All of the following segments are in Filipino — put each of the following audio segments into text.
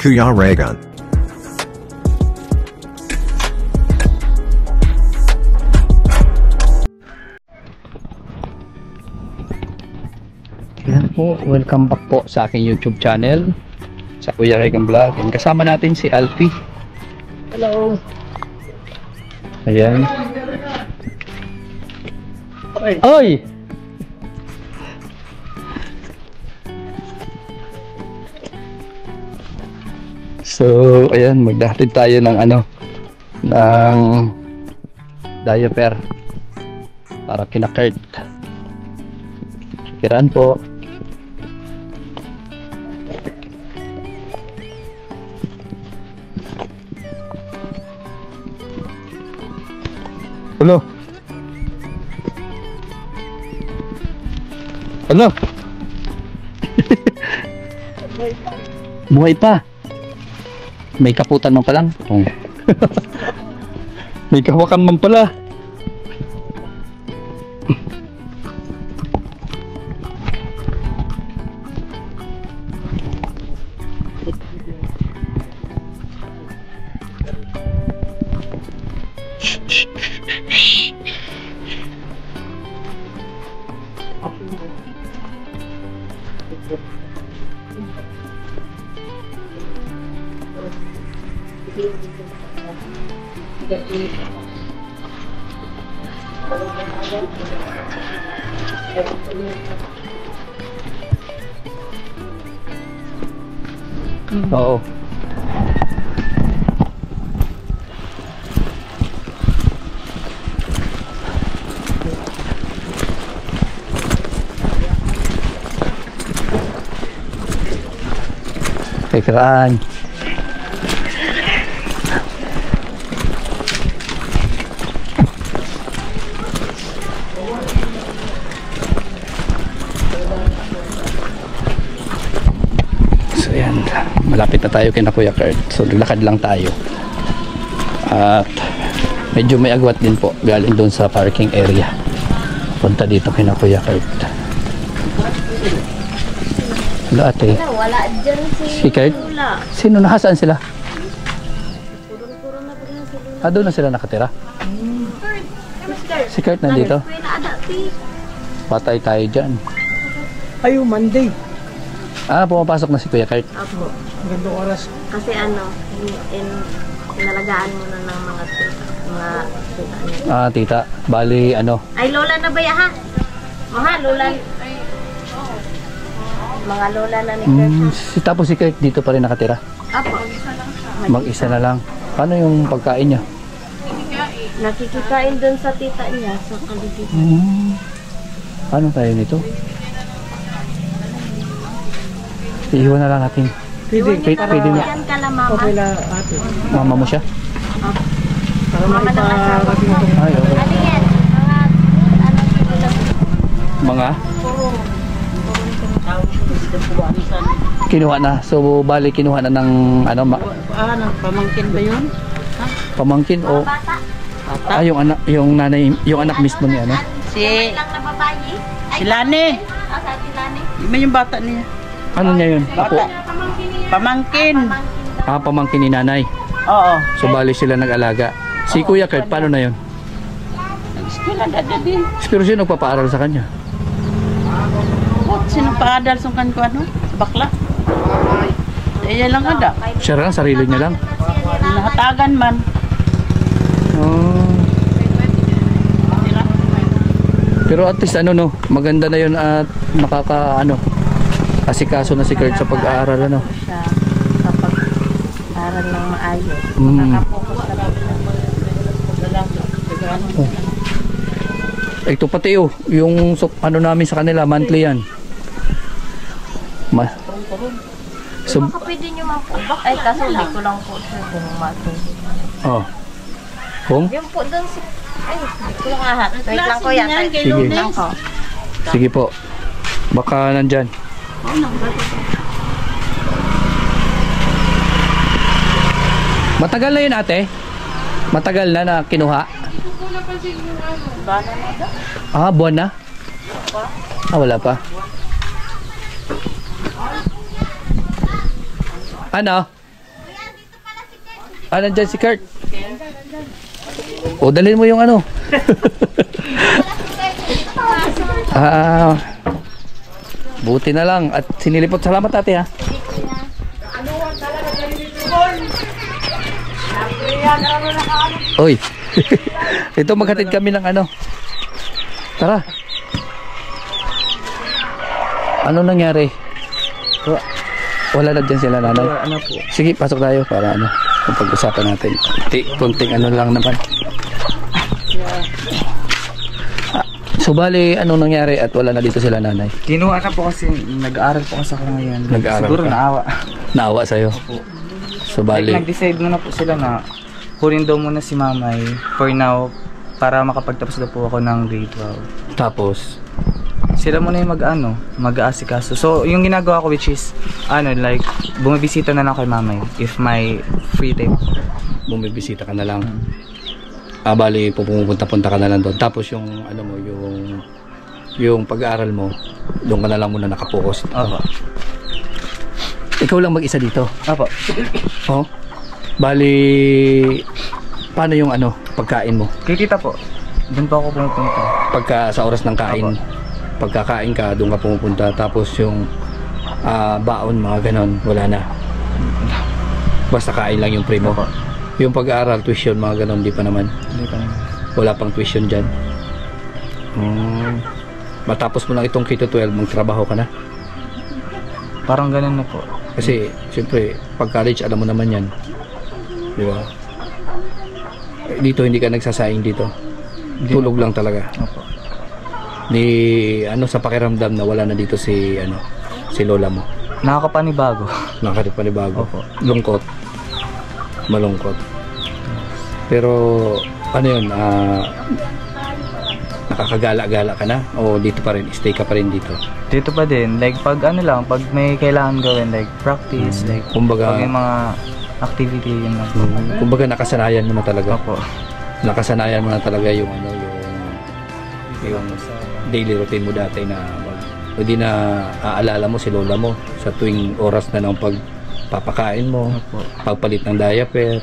Kuya Regan. Yan po, welcome back po sa aking YouTube channel, sa Kuya Regan Vlog. And kasama natin si Alfie. Hello. Ayan. Oy! So, ayan, magdahatid tayo ng ng diaper para kina Kurt. Kiraan po. Hello. Hello. Buhay pa. May kaputan man pa lang. Oh. May kawakan man pala. Oo. Kiraan. So yan, malapit na tayo kina Kuya Kurt. So naglakad lang tayo. At medyo may agwat din po galing doon sa parking area. Punta dito kina Kuya Kurt. Wala ate. Wala dyan Si Kurt? Sino na? Saan sila? Doon na sila nakatira? Si Kurt nandito? Patay tayo dyan. Ayo, Monday. Pumapasok na si Kuya Kurt. Apo. Gandong oras. Kasi inalagaan muna ng mga tita niya. Tita. Bali, Ay, lola na ba ya ha? Lola. Mga lola na ni Kurt. Tapos si Kurt dito pa rin nakatira? Apo. Mag-isa na lang. Paano yung pagkain niya? Nakikikain dun sa tita niya sa kaligid. Paano tayo nito? Iiwan na lang natin. Pwede na. Yan ka lang, mama. Okay na ate. Mama mo siya? Para Mama ng asawa. Ay, okay. Ano yan? Mga? Kinuha na. So, bali kinuha na ng pamangkin ba yun? pamangkin o Bata. yung anak, yung nanay, yung anak mismo ni Si lang na babae. Si Lani. Sa atin Lani. Iba yung bata niya. Ano niya yun? Apo? Pamangkin. Pamangkin ni nanay. Oo. So, bali sila nag-alaga. Si Kuya Kurt, paano na yun? Nag-eskwela dada din. Pero sino nagpapaaral sa kanya? Sino paadal sung kan ko ano? Bakla. Iya lang ada. Siya lang, sarili niya lang. Nahatagan man. Pero at least maganda na yun at asikaso na si Kurt sa pag-aaral Siya kapag aral ng maayos. Mm. Nakafocus na Ito pati yung namin sa kanila, monthly yan. So, baka pwede nyo mapubak. Ay, kaso hindi ko lang po sure kung matulog. Kung? Yung po doon si... Ay, hindi ko lang ahat. Wait lang ko yan. Sige. Lang ko. Sige po. Baka nandyan. Matagal na yun ate? Matagal na kinuha? Buwan na? Wala pa. Ano? nandyan si Kurt. O, dalhin mo yung ano. Buti na lang. At sinilipot. Salamat ate ha. Oy. Ito maghatid kami ng ano. Tara. Ano nangyari? Wala na dyan sila nanay. Ano po? Sige, pasok tayo para ano. Kung pag-usapan natin. Kunting ano lang naman. So bali, anong nangyari at wala na dito sila nanay? Kinuha na po kasi nag-aaral po kasi ako ngayon. Nag-aaral Siguro ka? naawa. Naawa sa'yo? Opo. So bali, Like, nag-decide muna po sila na kunin daw muna si Mamay for now para makapagtapos daw po ako ng grade 12. tapos, Sila muna yung mag-aasikaso. So, yung ginagawa ko which is, like, bumibisita na lang kay Mamay if may free time. bumibisita ka na lang. Bali, pupunta-punta ka na lang doon. Tapos yung, ano mo, yung pag-aaral mo, doon ka na lang muna nakapokus. Opo. Ikaw lang mag-isa dito? Opo. Oh? Bali, paano yung ano, pagkain mo? Kikita po. Doon po ako pumupunta. Pagka sa oras ng kain, pagkakain ka, doon ka pumupunta. Tapos yung baon, mga ganon, wala na. Basta kain lang yung primo. Opo. Yung pag-aaral, tuition, mga ganon, di pa naman. Hindi pa naman. Wala pang tuition dyan. Matapos mo lang itong K-12, magtrabaho ka na. Parang ganun na po. Kasi, siyempre, pag college, alam mo naman yan. Di ba? Dito, hindi ka nagsasaing dito. Tulog lang talaga. Opo. Sa pakiramdam na wala na dito si lola mo. Nakakapanibago. Nakakapanibago. Opo. Lungkot. Malungkot. Pero, ano yun, nakakagala-gala ka na? O dito pa rin, stay ka pa rin dito? Dito pa din, like pag pag may kailangan gawin, like practice, like Kumbaga, pag may mga activity, yun lang. kumbaga nakasanayan mo na talaga. Opo. Nakasanayan mo na talaga yung daily routine mo dati na hindi na aalala mo si lola mo sa tuwing oras na ng pagpapakain mo, Opo. pagpalit ng diaper.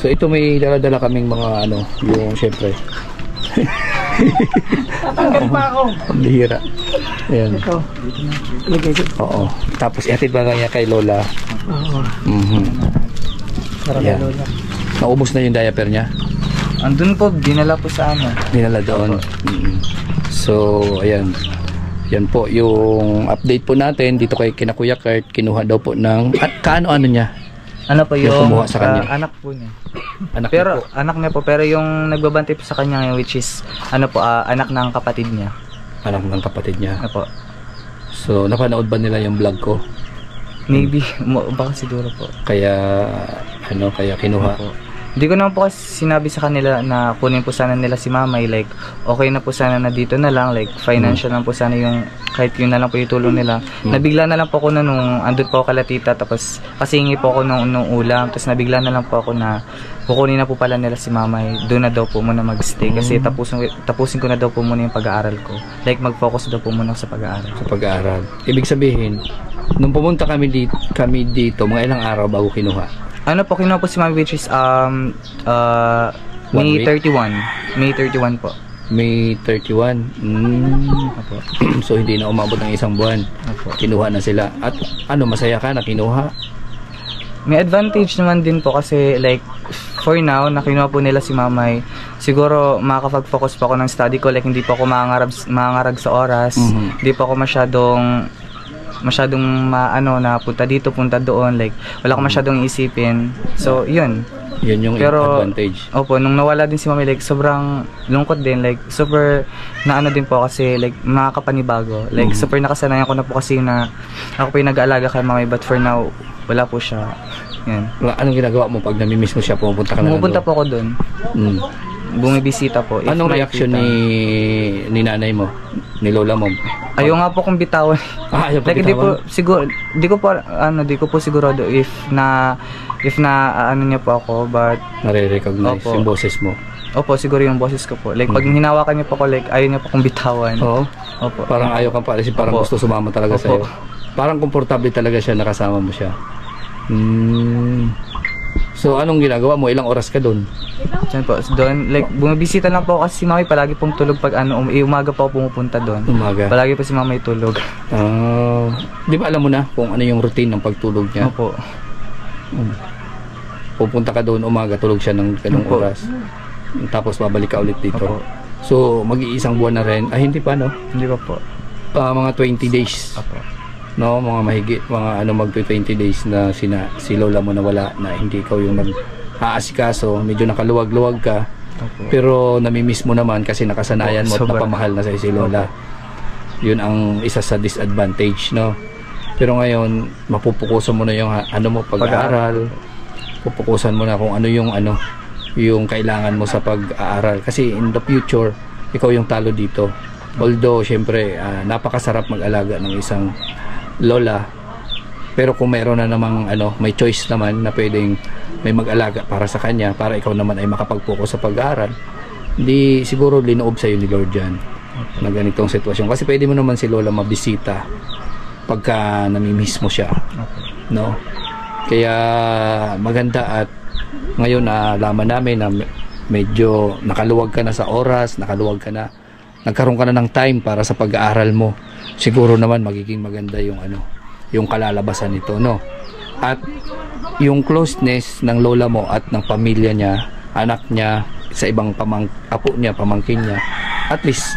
So ito may dala-dala kaming mga yung syempre. Tatanggal pa ako. Ang bihira. Ayan. Ito. Oo. Tapos ihatid ba niya kay lola? Oo. Yeah. Naubos na yung diaper niya? Andun po, dinala po sa Dinala doon. So, ayan. Yan po, yung update po natin dito kay kina Kuya Kurt, kinuha daw po ng, kaano-ano niya? Ano po Yung yung kumuha sa kanya. anak po niya. Anak Pero niya po. anak niya po, pero yung nagbabantay po sa kanya ngayon which is anak ng kapatid niya. Anak ng kapatid niya. Ano po? So, napanood ba nila yung vlog ko? Maybe baka siguro po. Kaya, kaya kinuha. Opo. Hindi ko naman po kasi sinabi sa kanila na kunin po sana nila si Mamay, like okay na po sana na dito na lang, like financial lang po sana yung kahit yun na lang po yung tulong nila. Nabigla na lang po ako nung andun po ako kala tita, tapos kasi hingi po ako nung ulam, tapos nabigla na lang po ako na kukunin na po pala nila si Mamay, doon na daw po muna magstay kasi tapusin ko na daw po muna yung pag-aaral ko, like mag-focus daw po muna sa pag-aaral. Sa pag-aaral. Ibig sabihin, nung pumunta kami dito, mga ilang araw bago kinuha? Po, kinuha po si Mami which is May 31. May 31 po. May 31. Opo. So hindi na umabot ng isang buwan. Opo. Kinuha na sila. At masaya ka na kinuha? May advantage naman din po kasi like for now, na kinuha po nila si Mamay, siguro makakapag-focus po ako ng study ko, like hindi po ako mangarag sa oras, hindi po ako masyadong na punta dito, punta doon, like wala ko masyadong isipin. So yun yung advantage. Opo, nung nawala din si Mami, like sobrang lungkot din, like super na din po kasi like makakapanibago, like super nakasanayan ko na po kasi na ako po yung nag-aalaga kay Mami, but for now wala po siya. Yan. Anong ginagawa mo pag namimiss mo siya, pumupunta ka na Pumupunta po ako doon. Bumibisita po. Anong reaksyon ni nanay mo, ni lola mo? Ayaw nga po kong bitawan. Ayaw po like, bitawan? di ko po sigurado if na niya po ako, but nare-recognize Opo. yung boses mo. Opo, siguro yung boses ko po. Like pag hinawakan niya po ako, like ayaw niya po kong bitawan. Oo. Opo. Parang ayaw kang paalisin, parang Opo. gusto sumama talaga Opo. sa'yo. Parang komportable talaga siya, nakasama mo siya. So anong ginagawa mo? Ilang oras ka doon? Diyan po, doon, like, bumibisita lang po kasi si mami, palagi pong tulog pag umaga po ako pumupunta doon. Umaga? Palagi po si mami tulog. Di ba alam mo na kung ano yung routine ng pagtulog niya? Opo. Pupunta ka doon umaga, tulog siya ng ganung oras. Tapos babalik ka ulit dito. Opo. So mag-iisang buwan na rin. Hindi pa, no? Hindi pa po. Mga 20 days. Opo. No, mga mahigit, mga mag 20 days na si lola mo nawala, na hindi ikaw yung nag-aasikaso, medyo nakaluwag-luwag ka. Opo. Pero namimiss mo naman kasi nakasanayan mo at napamahal na sa si lola. Yun ang isa sa disadvantage, no? Pero ngayon, mapupukusan mo na yung pag-aaral. Pupukusan mo na kung ano yung kailangan mo sa pag-aaral. Kasi in the future, ikaw yung talo dito. Although, syempre, napakasarap mag-alaga ng isang lola. Pero kung mayroon na namang may choice naman na pwedeng may mag-alaga para sa kanya, para ikaw naman ay makapag-focus sa pag-aaral, hindi siguro linoob sa'yo ni Lord yan na ganitong sitwasyon. Kasi pwede mo naman si lola mabisita pagka namimiss mo siya, no? Kaya maganda at ngayon nalaman namin na medyo nakaluwag ka na sa oras, nagkaroon ka na ng time para sa pag-aaral mo. Siguro naman magiging maganda yung kalalabasan nito, no? At yung closeness ng lola mo at ng pamilya niya, anak niya, sa ibang apo niya, pamangkin niya, at least,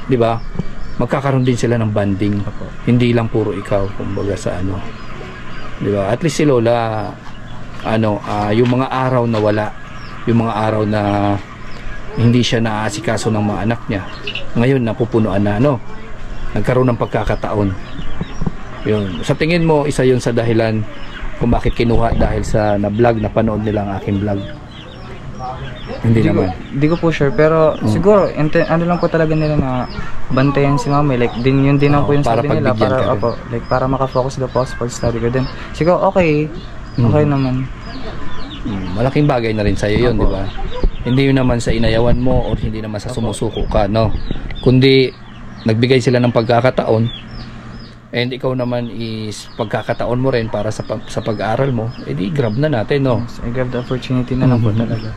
di ba, magkakaroon din sila ng bonding. Hindi lang puro ikaw, kumbaga sa di ba? At least si lola, yung mga araw na wala, yung mga araw na hindi siya naaasikaso ng mga anak niya, ngayon napupunuan na, nagkaroon ng pagkakataon. Yun. Sa tingin mo, isa yun sa dahilan kung bakit kinuha, dahil sa na-vlog, napanood nila ang aking vlog? Hindi naman. Hindi ko po sure, pero siguro lang po talaga nila na bantayan si mami, like yun din ang po yung sabi nila para maka-focus daw po sa pag-study ko din. Siguro okay naman. Malaking bagay na rin sa'yo yun, di ba? Hindi yun naman sa inayawan mo o hindi naman sa sumusuko ka, no? Kundi nagbigay sila ng pagkakataon, and ikaw naman is pagkakataon mo rin para sa pag-aaral mo, edi grab na natin, no? I grab the opportunity na lang po talaga.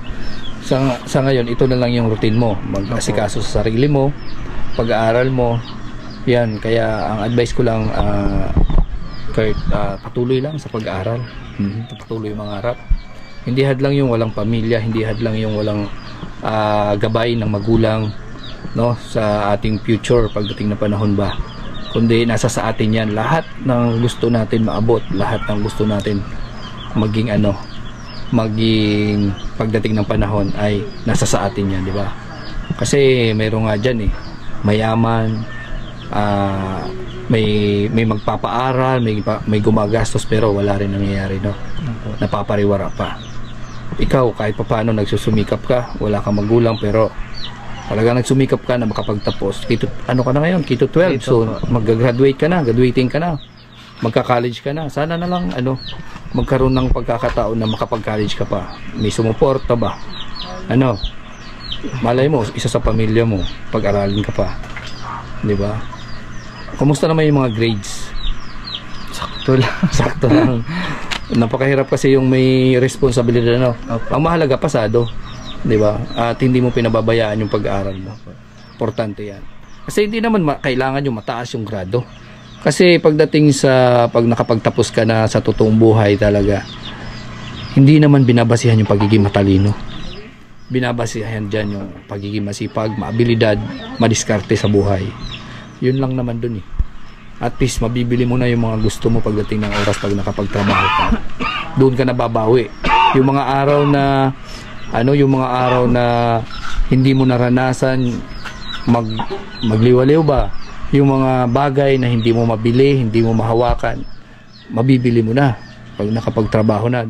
Sa ngayon, ito na lang yung routine mo, mag-asikaso sa sarili mo, pag-aaral mo, yan. Kaya ang advice ko lang, Kurt, patuloy lang sa pag-aaral, patuloy mangarap. Hindi hadlang yung walang pamilya, hindi hadlang yung walang gabay ng magulang, no, sa ating future pagdating na panahon ba, kundi nasa sa atin yan. Lahat ng gusto natin maabot, lahat ng gusto natin maging maging pagdating ng panahon ay nasa sa atin yan, di ba? Kasi mayroon nga dyan mayaman, may magpapaaral, may gumagastos, pero wala rin nangyayari, no? Napapariwara pa. Ikaw kahit papaano nagsusumikap ka, wala kang magulang, pero talagang nagsumikap ka na makapagtapos. Ano ka na ngayon? Kito 12. So mag-graduate ka na, graduating ka na, magka-college ka na. Sana na lang magkaroon ng pagkakataon na makapag-college ka pa. May sumuporta ba? Malay mo, isa sa pamilya mo, pag-aralin ka pa, di ba? Kumusta naman yung mga grades? Sakto lang. Napakahirap kasi yung may responsibilidad, Ang mahalaga, pasado, di ba? At hindi mo pinababayaan yung pag-aaral mo. Importante yan. Kasi hindi naman kailangan yung mataas yung grado. Kasi pagdating sa pag nakapagtapos ka na sa totoong buhay talaga, hindi naman binabasihan yung pagiging matalino. Binabasihan dyan yung pagiging masipag, maabilidad, madiskarte sa buhay. Yun lang naman dun At least mabibili mo na yung mga gusto mo pagdating ng oras pag nakapagtrabaho ka. Doon ka nababawi. Yung mga araw na hindi mo naranasan magliwaliw ba, yung mga bagay na hindi mo mabili, hindi mo mahawakan, mabibili mo na pag nakapagtrabaho na,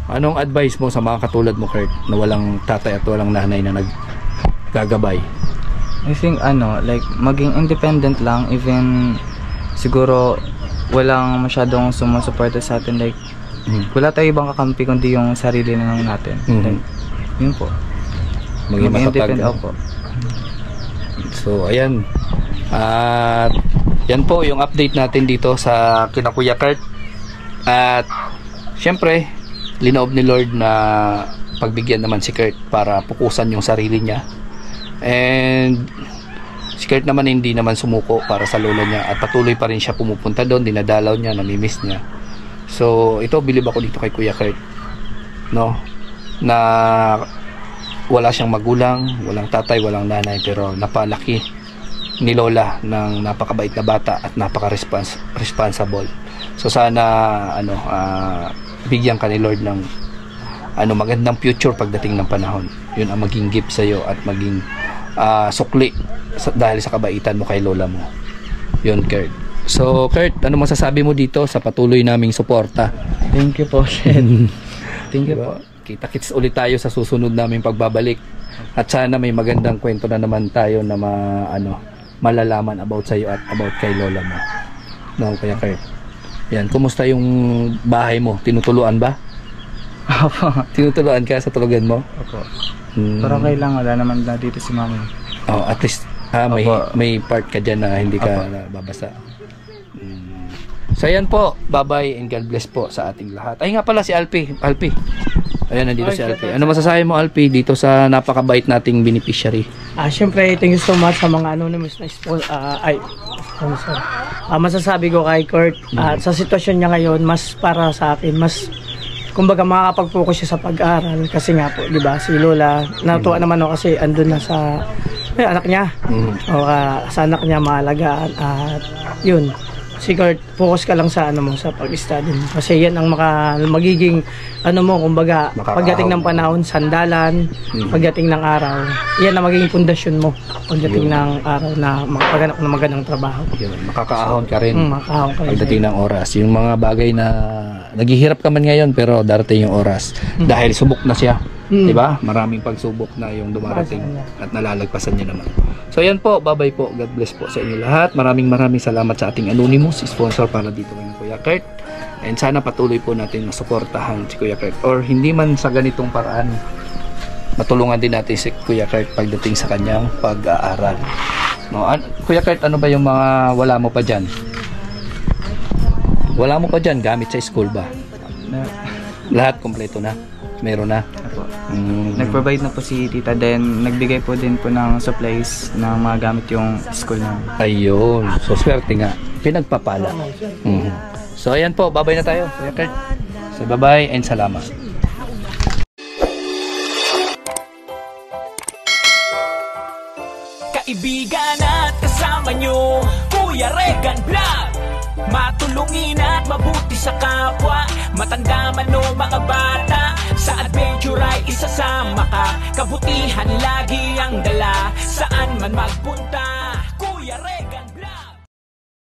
Anong advice mo sa mga katulad mo, Kurt, na walang tatay at walang nanay na naggagabay? I think like maging independent lang, even siguro walang masyadong sumusuporta sa atin, like wala tayong ibang kakampi kundi yung sarili na lang natin. Like, yun po. Maging matatag. So ayan. At yan po yung update natin dito sa kina Kuya Kurt. At syempre, linoob ni Lord na pagbigyan naman si Kurt para pukusan yung sarili niya. And si Kurt naman hindi naman sumuko para sa lola niya at patuloy pa rin siya pumupunta doon, dinadalaw niya, namimiss niya. So ito, bilib ako dito kay Kuya Kurt, no, na wala siyang magulang, walang tatay, walang nanay, pero napalaki ni lola ng napakabait na bata at napaka-responsible. So sana bigyan ka ni Lord ng magandang future pagdating ng panahon. Yun ang maging gift sa iyo at maging sukli dahil sa kabaitan mo kay lola mo. Yun, Kurt. So Kurt, ano masasabi mo dito sa patuloy naming suporta? Thank you po, Shed. Thank you po. Kita-kits ulit tayo sa susunod naming pagbabalik. At sana may magandang kwento na naman tayo na malalaman about sa iyo at about kay lola mo. No, Kuya Kurt. Yan, kumusta yung bahay mo? Tinutuluan ba? Opo. Tinutuluan ka sa tulugan mo? Opo. Pero kailangan, wala naman na dito si mami. Oh, at least may part ka dyan na hindi ka babasa. So ayan po, bye-bye and God bless po sa ating lahat. Ay nga pala si Alpi. Ayan, nandito si Alpi. Ano masasabi mo, Alpi, dito sa napakabait nating beneficiary? Siyempre, thank you so much sa mga anonymous na sponsor. Masasabi ko kay Kurt, sa sitwasyon niya ngayon, mas para sa akin, mas kumbaga makakapag-focus siya sa pag-aaral kasi nga po, di ba, si Lola, natuwa naman ako kasi andun na sa anak niya. Sa anak niya maalagaan at yun. Si Kurt, focus ka lang sa sa pag-study mo. Kasi yan ang magiging kumbaga, pagdating ng panahon, sandalan, pagdating ng araw, yan ang magiging pundasyon mo pagdating ng araw na makapaghanap ng magandang trabaho. Makakaahon ka rin. Makakaahon ka rin. Pagdating ng oras. Yung mga bagay na naghihirap ka man ngayon pero darating yung oras. Dahil subok na siya. Diba? Maraming pagsubok na yung dumarating at nalalagpasan niya naman. So yan po, bye-bye po. God bless po sa inyo lahat. Maraming salamat sa ating anonymous sponsor para dito kay Kuya Kurt. And sana patuloy po natin masuportahan si Kuya Kurt. Or hindi man sa ganitong paraan, matulungan din natin si Kuya Kurt pagdating sa kanyang pag-aaral. No, Kuya Kurt, ano ba yung mga wala mo pa dyan? Wala mo pa dyan, gamit sa school ba? Lahat kompleto na? Meron na? Apo. Nag-provide na po si tita, then nagbigay po din po ng supplies ng mga gamit yung school na. Ayun, so swerte nga, pinagpapala. So ayan po, bye-bye na tayo, Kuya Kurt. So bye-bye and salamat. Kaibigan at kasama nyo, Kuya Regan Vlog. Matulungin at mabuti sa kapwa, matanda man o mga bata, sa adventure ay isasama ka. Kabutihan lagi ang dala, saan man magpunta, Kuya Regan.